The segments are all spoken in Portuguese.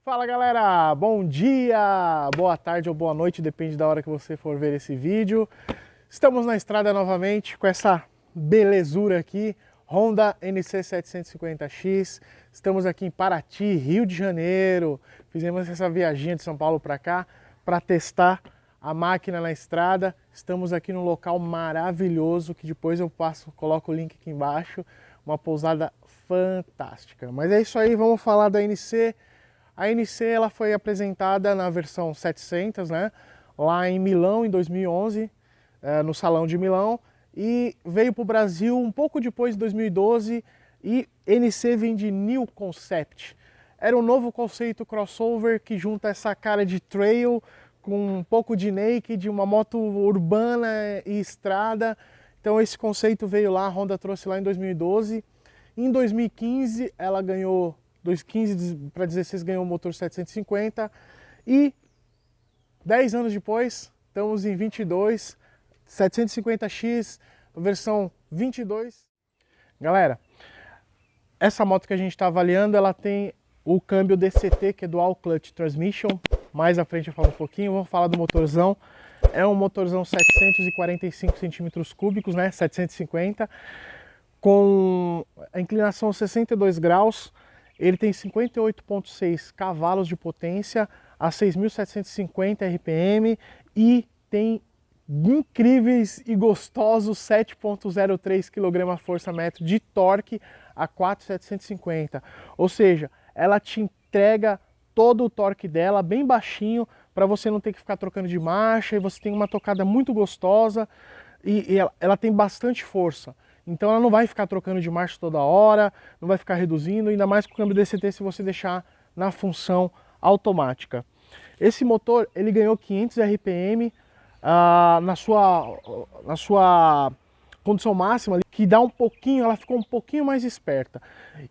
Fala galera, bom dia, boa tarde ou boa noite, depende da hora que você for ver esse vídeo. Estamos na estrada novamente com essa belezura aqui, Honda NC 750X. Estamos aqui em Paraty, Rio de Janeiro. Fizemos essa viaginha de São Paulo para cá para testar a máquina na estrada. Estamos aqui num local maravilhoso que depois eu coloco o link aqui embaixo. Uma pousada fantástica. Mas é isso aí, vamos falar da NC. A NC ela foi apresentada na versão 700, né? Lá em Milão em 2011, no Salão de Milão, e veio para o Brasil um pouco depois de 2012, e NC vem de New Concept. Era um novo conceito crossover que junta essa cara de trail com um pouco de naked, uma moto urbana e estrada. Então esse conceito veio lá, a Honda trouxe lá em 2012. Em 2015 ela ganhou 2015 para 2016 ganhou o motor 750 e 10 anos depois, estamos em 22, 750X, versão 22. Galera, essa moto que a gente está avaliando, ela tem o câmbio DCT, que é Dual Clutch Transmission. Mais à frente eu falo um pouquinho, vamos falar do motorzão. É um motorzão 745 centímetros cúbicos, né, 750, com a inclinação 62 graus. Ele tem 58,6 cavalos de potência a 6.750 RPM e tem incríveis e gostosos 7,03 kgfm de torque a 4.750. Ou seja, ela te entrega todo o torque dela bem baixinho para você não ter que ficar trocando de marcha, e você tem uma tocada muito gostosa e ela tem bastante força. Então ela não vai ficar trocando de marcha toda hora, não vai ficar reduzindo, ainda mais com o câmbio DCT se você deixar na função automática. Esse motor ele ganhou 500 RPM na sua condição máxima, que dá um pouquinho, ela ficou um pouquinho mais esperta.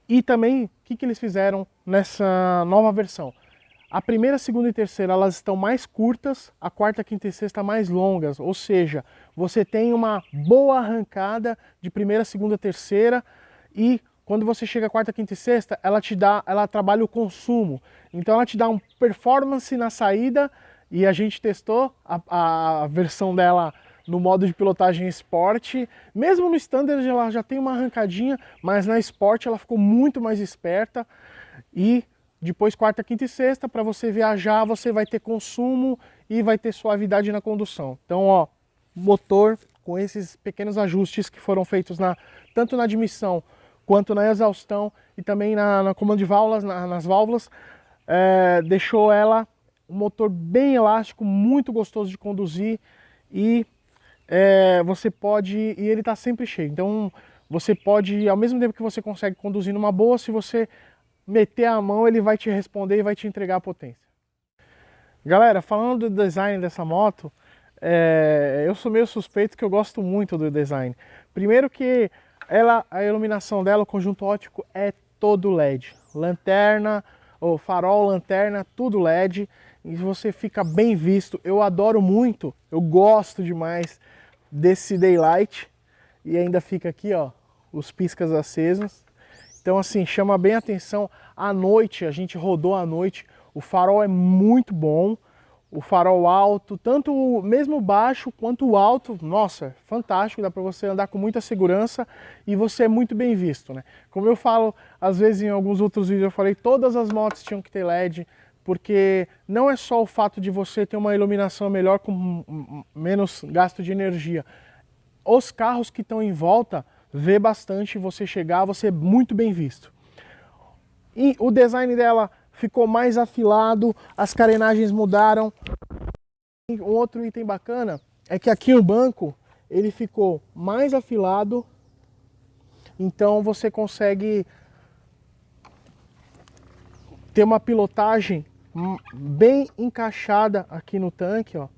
E também, o que eles fizeram nessa nova versão? A primeira, segunda e terceira elas estão mais curtas, a quarta, quinta e sexta mais longas, ou seja, você tem uma boa arrancada de primeira, segunda, terceira, e quando você chega a quarta, quinta e sexta, ela trabalha o consumo. Então ela te dá um performance na saída, e a gente testou a versão dela no modo de pilotagem Sport. Mesmo no Standard ela já tem uma arrancadinha, mas na Sport ela ficou muito mais esperta. E depois quarta, quinta e sexta, para você viajar, você vai ter consumo e vai ter suavidade na condução. Então, ó, motor com esses pequenos ajustes que foram feitos tanto na admissão quanto na exaustão e também na comando de válvulas, nas válvulas, deixou ela um motor bem elástico, muito gostoso de conduzir, e e ele está sempre cheio. Então você pode, ao mesmo tempo que você consegue conduzir numa boa, se você meter a mão, ele vai te responder e vai te entregar a potência. Galera, falando do design dessa moto, eu sou meio suspeito que eu gosto muito do design. Primeiro que a iluminação dela, o conjunto óptico é todo LED. Lanterna, ou farol, lanterna, tudo LED. E você fica bem visto. Eu adoro muito, eu gosto demais desse daylight. E ainda fica aqui, ó, os piscas acesos. Então assim, chama bem a atenção. À noite, a gente rodou à noite, o farol é muito bom, o farol alto, tanto mesmo baixo quanto o alto, nossa, fantástico, dá para você andar com muita segurança e você é muito bem visto, né? Como eu falo, às vezes em alguns outros vídeos eu falei, todas as motos tinham que ter LED, porque não é só o fato de você ter uma iluminação melhor com menos gasto de energia. Os carros que estão em volta vê bastante você chegar, você é muito bem visto. E o design dela ficou mais afilado, as carenagens mudaram. Um outro item bacana é que aqui o banco ele ficou mais afilado, então você consegue ter uma pilotagem bem encaixada aqui no tanque, ó.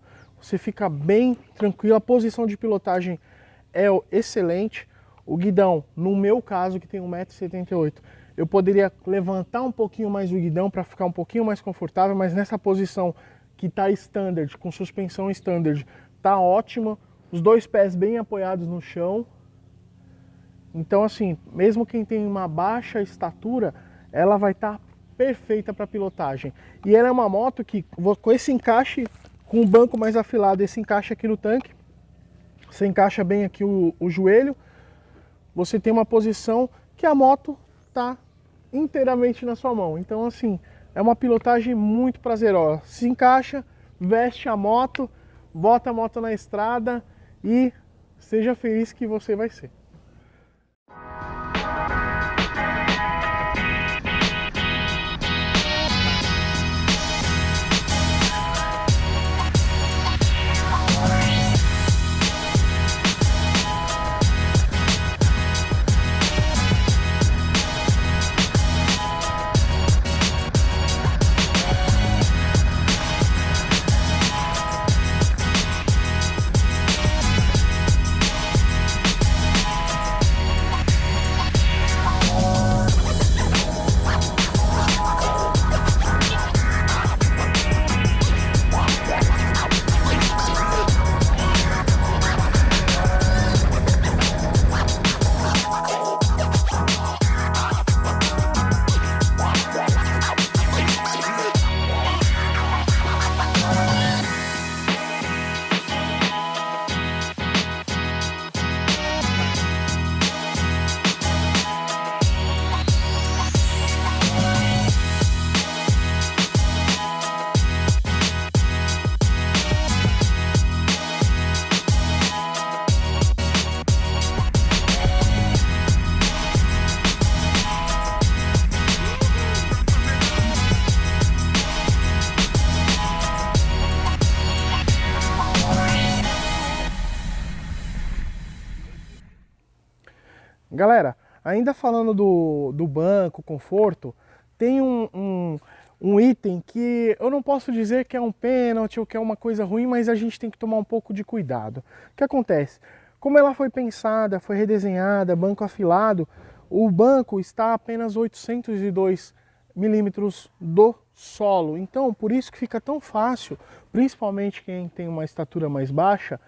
Você fica bem tranquilo, a posição de pilotagem é excelente. O guidão, no meu caso, que tem 1,78 m, eu poderia levantar um pouquinho mais o guidão para ficar um pouquinho mais confortável, mas nessa posição que está standard, com suspensão standard, tá ótima. Os dois pés bem apoiados no chão. Então assim, mesmo quem tem uma baixa estatura, ela vai estar perfeita para pilotagem. E ela é uma moto que com esse encaixe, com o banco mais afilado, esse encaixe aqui no tanque, você encaixa bem aqui o joelho, você tem uma posição que a moto está inteiramente na sua mão. Então assim, é uma pilotagem muito prazerosa. Se encaixa, veste a moto, bota a moto na estrada e seja feliz que você vai ser. Galera, ainda falando do banco, conforto, tem um item que eu não posso dizer que é um pênalti ou que é uma coisa ruim, mas a gente tem que tomar um pouco de cuidado. O que acontece? Como ela foi pensada, foi redesenhada, banco afilado, o banco está a apenas 802 milímetros do solo. Então, por isso que fica tão fácil, principalmente quem tem uma estatura mais baixa,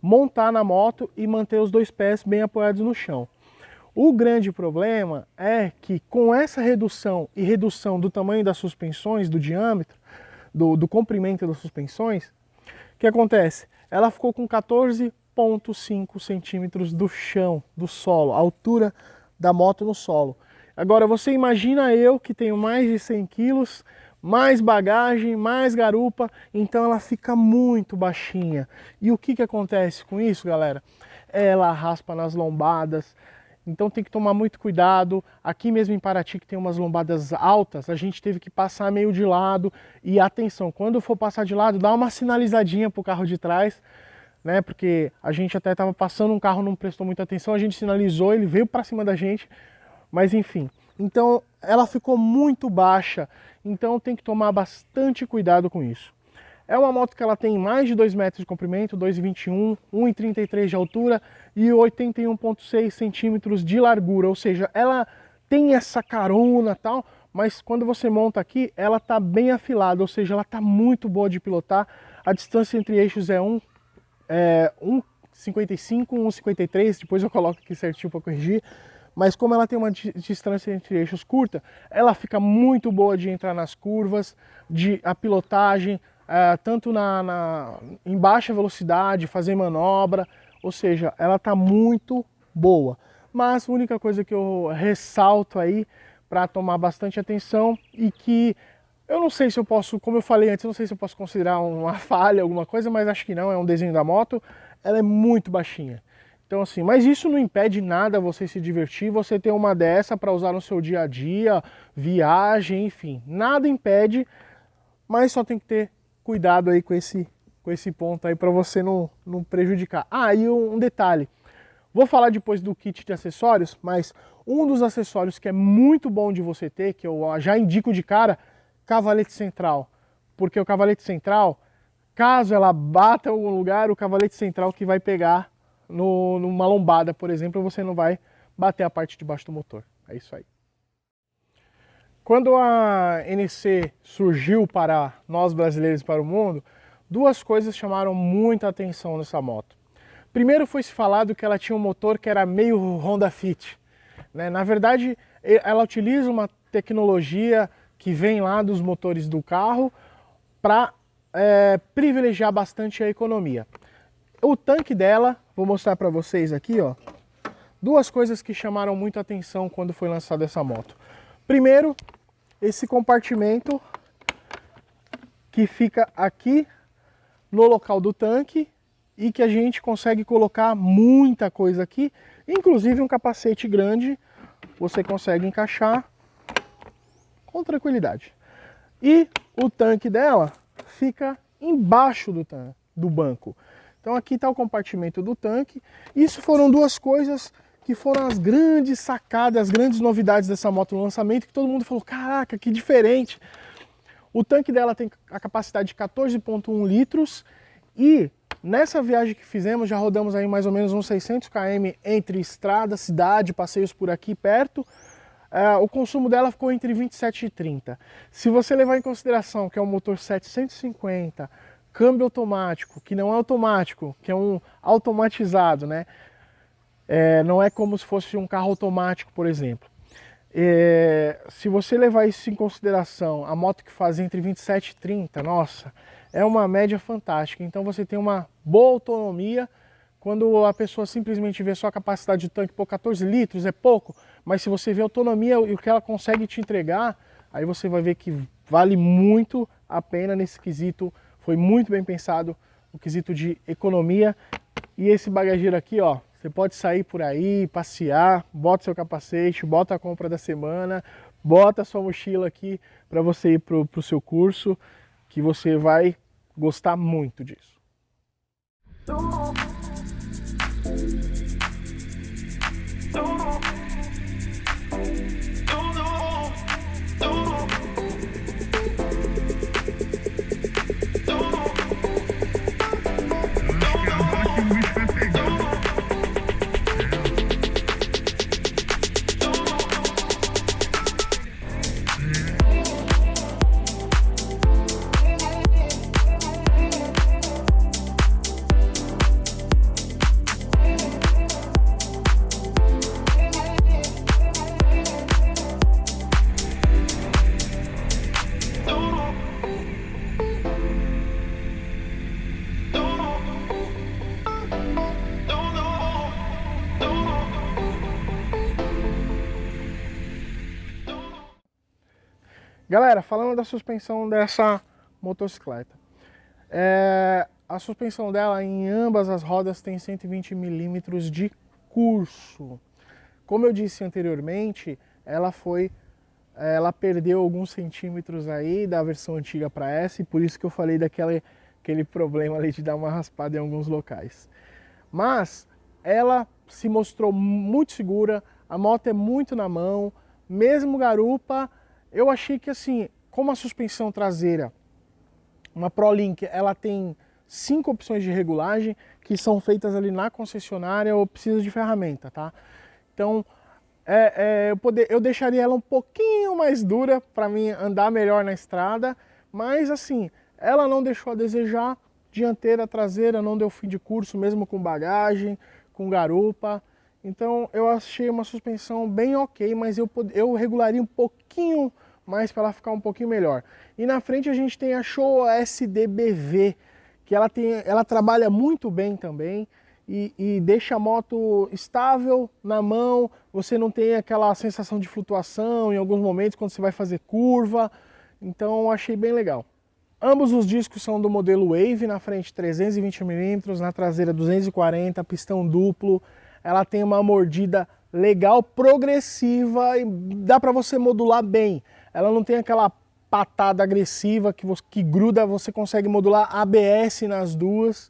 montar na moto e manter os dois pés bem apoiados no chão. O grande problema é que com essa redução e redução do tamanho das suspensões, do diâmetro, do comprimento das suspensões, o que acontece? Ela ficou com 14,5 centímetros do chão, do solo, a altura da moto no solo. Agora você imagina eu que tenho mais de 100 quilos, mais bagagem, mais garupa, então ela fica muito baixinha. E o que acontece com isso, galera? Ela raspa nas lombadas. Então tem que tomar muito cuidado. Aqui mesmo em Paraty, que tem umas lombadas altas, a gente teve que passar meio de lado. E atenção, quando for passar de lado, dá uma sinalizadinha pro carro de trás, né? Porque a gente até estava passando, um carro não prestou muita atenção, a gente sinalizou, ele veio para cima da gente, mas enfim. Então ela ficou muito baixa, então tem que tomar bastante cuidado com isso. É uma moto que ela tem mais de 2 metros de comprimento, 2,21, 1,33 de altura e 81,6 centímetros de largura. Ou seja, ela tem essa carona e tal, mas quando você monta aqui, ela tá bem afilada, ou seja, ela tá muito boa de pilotar. A distância entre eixos é 1,55, 1,53, depois eu coloco aqui certinho para corrigir. Mas como ela tem uma distância entre eixos curta, ela fica muito boa de entrar nas curvas, a pilotagem, tanto em baixa velocidade, fazer manobra, ou seja, ela está muito boa. Mas a única coisa que eu ressalto aí para tomar bastante atenção e que eu não sei se eu posso, como eu falei antes, eu não sei se eu posso considerar uma falha, alguma coisa, mas acho que não, é um desenho da moto, ela é muito baixinha. Então assim, mas isso não impede nada você se divertir, você ter uma dessa para usar no seu dia a dia, viagem, enfim, nada impede, mas só tem que ter cuidado aí com esse ponto aí para você não prejudicar. Ah, e um detalhe, vou falar depois do kit de acessórios, mas um dos acessórios que é muito bom de você ter, que eu já indico de cara, cavalete central. Porque o cavalete central, caso ela bata em algum lugar, o cavalete central que vai pegar numa lombada, por exemplo, você não vai bater a parte de baixo do motor. É isso aí. Quando a NC surgiu para nós brasileiros e para o mundo, duas coisas chamaram muita atenção nessa moto. Primeiro foi se falado que ela tinha um motor que era meio Honda Fit, né? Na verdade, ela utiliza uma tecnologia que vem lá dos motores do carro para privilegiar bastante a economia. O tanque dela, vou mostrar para vocês aqui, ó, duas coisas que chamaram muito a atenção quando foi lançada essa moto. Primeiro, esse compartimento que fica aqui no local do tanque e que a gente consegue colocar muita coisa aqui, inclusive um capacete grande, você consegue encaixar com tranquilidade. E o tanque dela fica embaixo do banco. Então aqui está o compartimento do tanque. Isso foram duas coisas que foram as grandes sacadas, as grandes novidades dessa moto no lançamento, que todo mundo falou, caraca, que diferente. O tanque dela tem a capacidade de 14,1 litros e nessa viagem que fizemos, já rodamos aí mais ou menos uns 600 km entre estrada, cidade, passeios por aqui perto. O consumo dela ficou entre 27 e 30. Se você levar em consideração que é um motor 750, câmbio automático, que não é automático, que é um automatizado, né? Não é como se fosse um carro automático, por exemplo. Se você levar isso em consideração, a moto que faz entre 27 e 30, nossa, é uma média fantástica. Então você tem uma boa autonomia. Quando a pessoa simplesmente vê só a capacidade de tanque, pô, 14 litros é pouco, mas se você vê a autonomia e o que ela consegue te entregar, aí você vai ver que vale muito a pena nesse quesito. Foi muito bem pensado o quesito de economia. E esse bagageiro aqui, ó, você pode sair por aí, passear, bota seu capacete, bota a compra da semana, bota a sua mochila aqui para você ir pro seu curso, que você vai gostar muito disso. Galera, falando da suspensão dessa motocicleta, a suspensão dela em ambas as rodas tem 120 milímetros de curso. Como eu disse anteriormente, ela perdeu alguns centímetros aí da versão antiga para essa, e por isso que eu falei aquele problema ali de dar uma raspada em alguns locais. Mas ela se mostrou muito segura, a moto é muito na mão, mesmo garupa. Eu achei que assim, como a suspensão traseira, uma ProLink, ela tem 5 opções de regulagem que são feitas ali na concessionária ou precisa de ferramenta, tá? Então, eu deixaria ela um pouquinho mais dura para mim andar melhor na estrada, mas assim, ela não deixou a desejar, dianteira, traseira, não deu fim de curso, mesmo com bagagem, com garupa. Então eu achei uma suspensão bem ok, mas eu regularia um pouquinho mais para ela ficar um pouquinho melhor. E na frente a gente tem a Showa SDBV, que ela trabalha muito bem também e deixa a moto estável na mão, você não tem aquela sensação de flutuação em alguns momentos quando você vai fazer curva, então eu achei bem legal. Ambos os discos são do modelo Wave, na frente 320 mm, na traseira 240, pistão duplo. Ela tem uma mordida legal, progressiva e dá para você modular bem. Ela não tem aquela patada agressiva que gruda, você consegue modular ABS nas duas.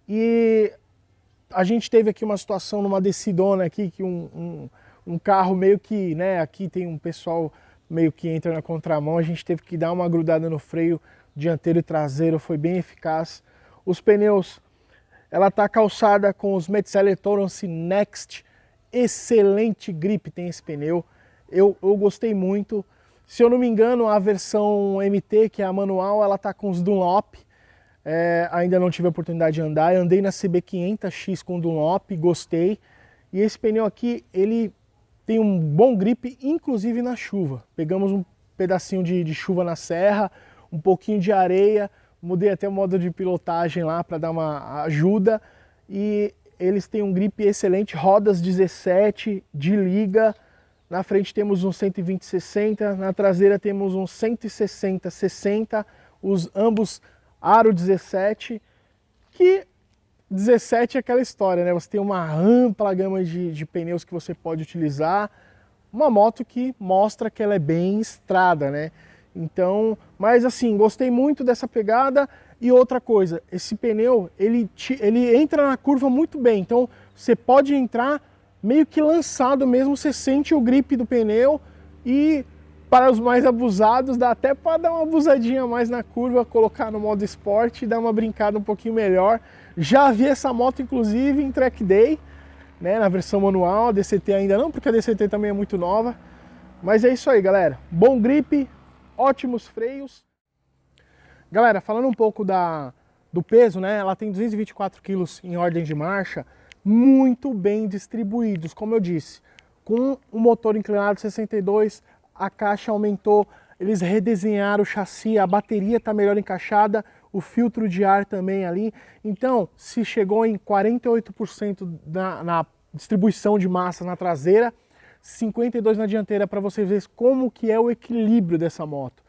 E a gente teve aqui uma situação numa descidona aqui, que um carro meio que, né, aqui tem um pessoal meio que entra na contramão, a gente teve que dar uma grudada no freio dianteiro e traseiro, foi bem eficaz. Os pneus, ela está calçada com os Metzeler Torrance Next, excelente grip tem esse pneu, eu gostei muito. Se eu não me engano, a versão MT, que é a manual, ela está com os Dunlop, ainda não tive a oportunidade de andar. Eu andei na CB500X com Dunlop, gostei. E esse pneu aqui, ele tem um bom grip, inclusive na chuva. Pegamos um pedacinho de chuva na serra, um pouquinho de areia, mudei até o modo de pilotagem lá para dar uma ajuda. E eles têm um grip excelente, rodas 17 de liga. Na frente temos um 120/60, na traseira temos um 160/60, ambos aro 17, que 17 é aquela história, né? Você tem uma ampla gama de pneus que você pode utilizar, uma moto que mostra que ela é bem estrada, né? Então, mas assim, gostei muito dessa pegada. E outra coisa, esse pneu, ele entra na curva muito bem, então você pode entrar meio que lançado mesmo, você sente o grip do pneu e para os mais abusados dá até para dar uma abusadinha mais na curva, colocar no modo esporte e dar uma brincada um pouquinho melhor. Já vi essa moto inclusive em track day, né, na versão manual, a DCT ainda não, porque a DCT também é muito nova. Mas é isso aí, galera. Bom grip, ótimos freios. Galera, falando um pouco do peso, né, ela tem 224 kg em ordem de marcha, muito bem distribuídos, como eu disse. Com o motor inclinado 62, a caixa aumentou, eles redesenharam o chassi, a bateria está melhor encaixada, o filtro de ar também ali. Então, se chegou em 48% na distribuição de massa na traseira, 52% na dianteira, para vocês verem como que é o equilíbrio dessa moto.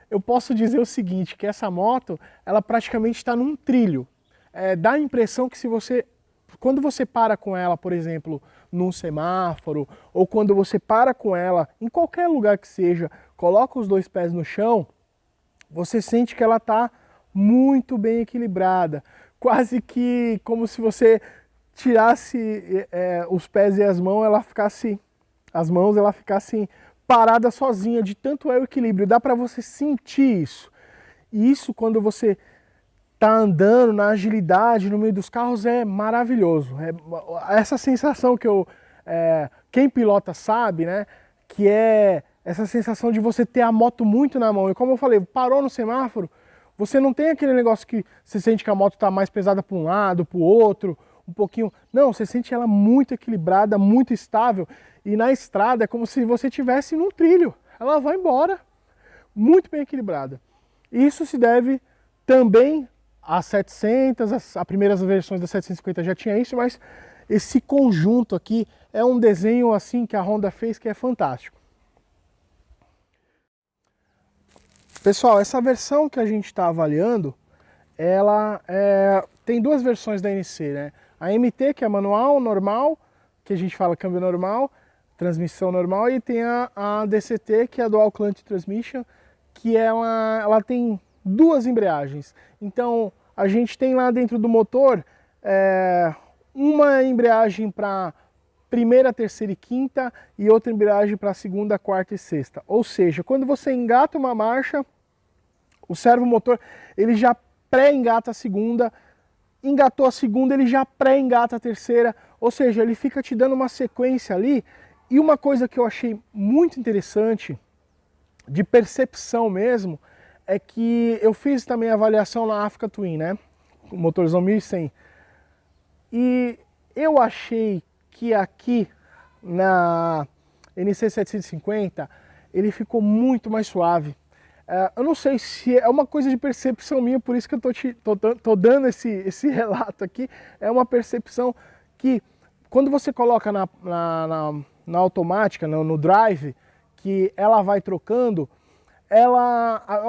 Eu posso dizer o seguinte, que essa moto, ela praticamente está num trilho. Dá a impressão que quando você para com ela, por exemplo, num semáforo, ou quando você para com ela em qualquer lugar que seja, coloca os dois pés no chão, você sente que ela está muito bem equilibrada. Quase que como se você tirasse os pés e as mãos, ela ficasse parada sozinha, de tanto é o equilíbrio. Dá para você sentir isso. E isso, quando você tá andando na agilidade no meio dos carros, é maravilhoso. Essa sensação que quem pilota sabe, né? Que é essa sensação de você ter a moto muito na mão. E como eu falei, parou no semáforo, você não tem aquele negócio que você sente que a moto está mais pesada para um lado, para o outro, um pouquinho. Não, você sente ela muito equilibrada, muito estável. E na estrada é como se você estivesse num trilho. Ela vai embora, muito bem equilibrada. Isso se deve também às 700, as primeiras versões da 750 já tinha isso, mas esse conjunto aqui é um desenho assim que a Honda fez que é fantástico. Pessoal, essa versão que a gente está avaliando, ela tem duas versões da NC, né? A MT, que é manual, normal, que a gente fala câmbio normal, transmissão normal, e tem a DCT, que é a Dual Clutch Transmission, que ela tem duas embreagens. Então a gente tem lá dentro do motor uma embreagem para primeira, terceira e quinta e outra embreagem para segunda, quarta e sexta. Ou seja, quando você engata uma marcha, o servomotor ele já pré-engata a segunda, engatou a segunda, ele já pré-engata a terceira, ou seja, ele fica te dando uma sequência ali. E uma coisa que eu achei muito interessante, de percepção mesmo, é que eu fiz também a avaliação na Africa Twin, né? O motorzão 1100. E eu achei que aqui na NC 750 ele ficou muito mais suave. Eu não sei se é uma coisa de percepção minha, por isso que eu tô dando esse relato aqui. É uma percepção que quando você coloca na automática, no drive, que ela vai trocando, eu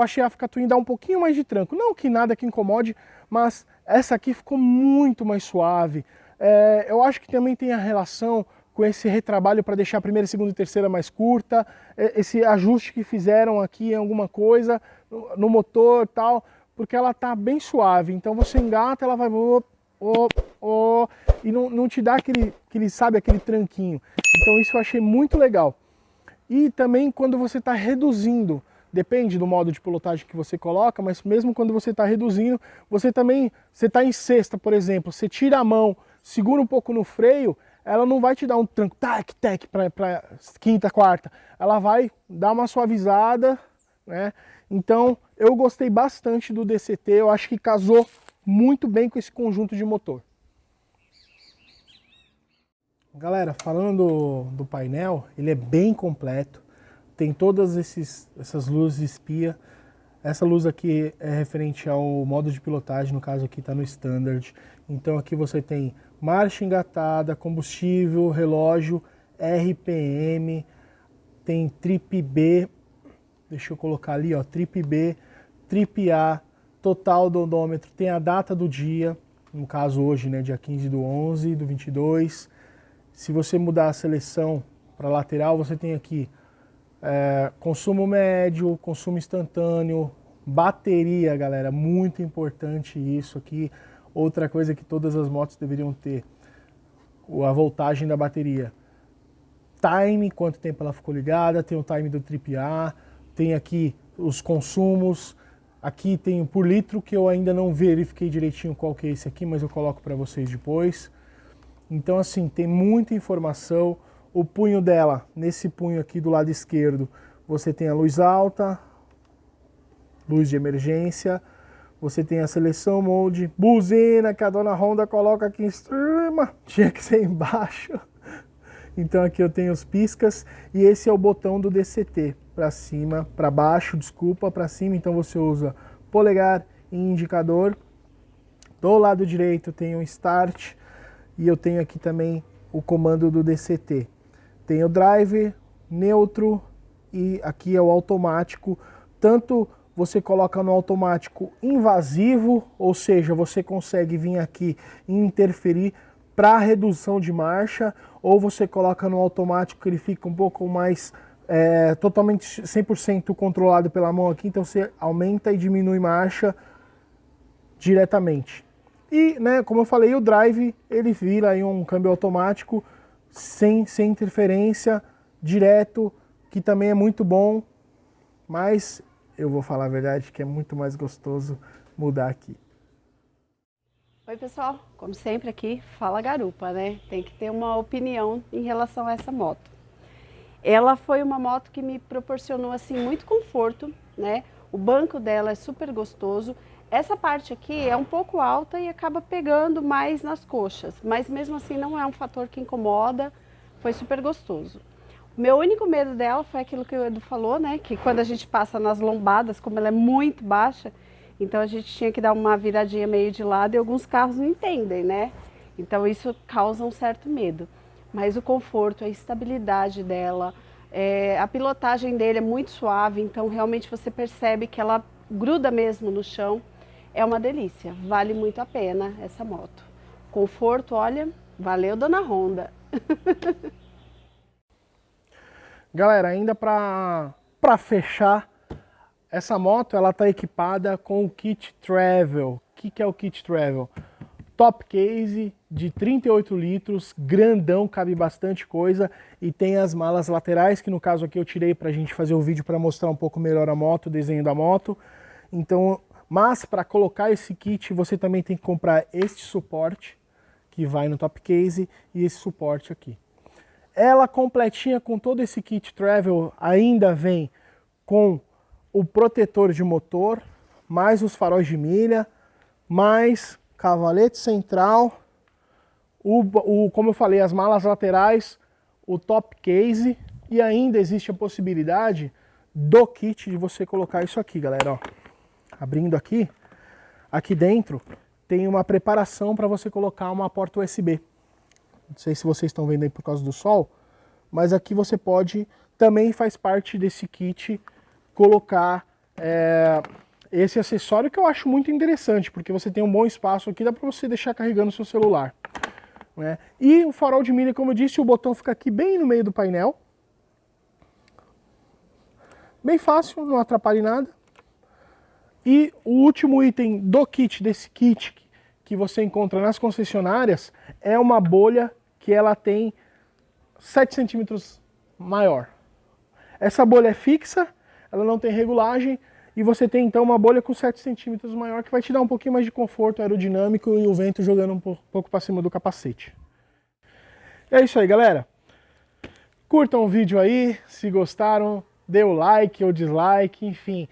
achei a Africa Twin dar um pouquinho mais de tranco. Não que nada que incomode, mas essa aqui ficou muito mais suave. Eu acho que também tem a relação com esse retrabalho para deixar a primeira, segunda e terceira mais curta, esse ajuste que fizeram aqui em alguma coisa, no motor e tal, porque ela tá bem suave. Então você engata, ela vai e não te dá aquele tranquinho. Então isso eu achei muito legal. E também quando você está reduzindo, depende do modo de pilotagem que você coloca, mas mesmo quando você está reduzindo, você está em sexta, por exemplo, você tira a mão, segura um pouco no freio, ela não vai te dar um tranco, tac, para quinta, quarta. Ela vai dar uma suavizada, né? Então eu gostei bastante do DCT, eu acho que casou muito bem com esse conjunto de motor. Galera, falando do painel, ele é bem completo, tem todas essas luzes espia. Essa luz aqui é referente ao modo de pilotagem, no caso aqui está no Standard. Então aqui você tem marcha engatada, combustível, relógio, RPM, tem Trip B, deixa eu colocar ali, ó, Trip B, Trip A, total do odômetro, tem a data do dia, no caso hoje, né, dia 15/11/22. Se você mudar a seleção para lateral, você tem aqui consumo médio, consumo instantâneo, bateria, galera, muito importante isso aqui. Outra coisa que todas as motos deveriam ter, a voltagem da bateria. Time, quanto tempo ela ficou ligada, tem o time do Trip A, tem aqui os consumos, aqui tem o por litro, que eu ainda não verifiquei direitinho qual que é esse aqui, mas eu coloco para vocês depois. Então assim, tem muita informação. O punho dela, nesse punho aqui do lado esquerdo, você tem a luz alta, luz de emergência, você tem a seleção mode, buzina que a dona Honda coloca aqui em cima, tinha que ser embaixo. Então aqui eu tenho os piscas e esse é o botão do DCT, para cima, para baixo, desculpa, para cima, então você usa polegar e indicador. Do lado direito tem o Start e eu tenho aqui também o comando do DCT. Tem o Drive, neutro e aqui é o automático. Tanto você coloca no automático invasivo, ou seja, você consegue vir aqui e interferir para redução de marcha, ou você coloca no automático que ele fica um pouco mais totalmente 100% controlado pela mão aqui, então você aumenta e diminui marcha diretamente. E, né, como eu falei, o Drive, ele vira aí um câmbio automático sem interferência, direto, que também é muito bom, mas eu vou falar a verdade que é muito mais gostoso mudar aqui. Oi pessoal, como sempre aqui, fala garupa, né? Tem que ter uma opinião em relação a essa moto. Ela foi uma moto que me proporcionou assim muito conforto, né? O banco dela é super gostoso. Essa parte aqui é um pouco alta e acaba pegando mais nas coxas, mas mesmo assim não é um fator que incomoda, foi super gostoso. O meu único medo dela foi aquilo que o Edu falou, né? Que quando a gente passa nas lombadas, como ela é muito baixa, então a gente tinha que dar uma viradinha meio de lado e alguns carros não entendem, né? Então isso causa um certo medo. Mas o conforto, a estabilidade dela, a pilotagem dele é muito suave, então realmente você percebe que ela gruda mesmo no chão. É uma delícia, vale muito a pena essa moto. Conforto, olha, valeu dona Honda. Galera, ainda para fechar, essa moto ela está equipada com o Kit Travel. O que é o Kit Travel? Top case de 38 litros, grandão, cabe bastante coisa e tem as malas laterais, que no caso aqui eu tirei para a gente fazer o vídeo para mostrar um pouco melhor a moto, o desenho da moto. Então, mas para colocar esse kit você também tem que comprar este suporte que vai no top case e esse suporte aqui. Ela completinha com todo esse kit travel ainda vem com o protetor de motor, mais os faróis de milha, mais cavalete central, como eu falei, as malas laterais, o top case e ainda existe a possibilidade do kit de você colocar isso aqui, galera, ó. Abrindo aqui dentro tem uma preparação para você colocar uma porta USB. Não sei se vocês estão vendo aí por causa do sol, mas aqui você pode, também faz parte desse kit, colocar esse acessório que eu acho muito interessante, porque você tem um bom espaço aqui, dá para você deixar carregando o seu celular. Né? E o farol de milha, como eu disse, o botão fica aqui bem no meio do painel. Bem fácil, não atrapalha em nada. E o último item do kit, desse kit que você encontra nas concessionárias, é uma bolha que ela tem 7 centímetros maior. Essa bolha é fixa, ela não tem regulagem, e você tem então uma bolha com 7 centímetros maior que vai te dar um pouquinho mais de conforto aerodinâmico e o vento jogando um pouco para cima do capacete. É isso aí, galera. Curtam o vídeo aí, se gostaram, dê o like ou dislike, enfim,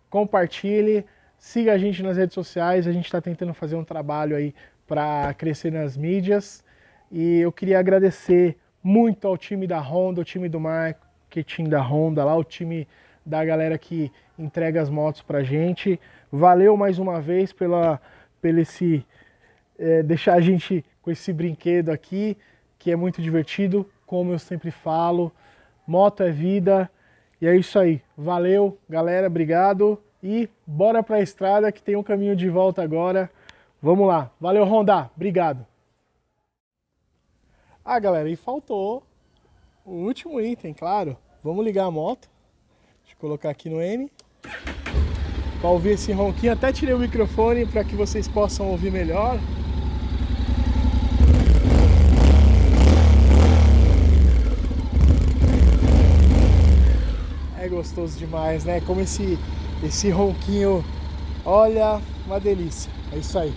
compartilhe, siga a gente nas redes sociais, a gente está tentando fazer um trabalho aí para crescer nas mídias. E eu queria agradecer muito ao time da Honda, ao time do marketing da Honda, lá o time da galera que entrega as motos pra gente. Valeu mais uma vez pelo deixar a gente com esse brinquedo aqui, que é muito divertido, como eu sempre falo, moto é vida, e é isso aí. Valeu, galera, obrigado, e bora pra estrada que tem um caminho de volta agora. Vamos lá, valeu Honda, obrigado. Ah, galera, e faltou o último item, claro. Vamos ligar a moto, deixa eu colocar aqui no N, para ouvir esse ronquinho. Até tirei o microfone para que vocês possam ouvir melhor. É gostoso demais, né? Como esse ronquinho, olha, uma delícia. É isso aí.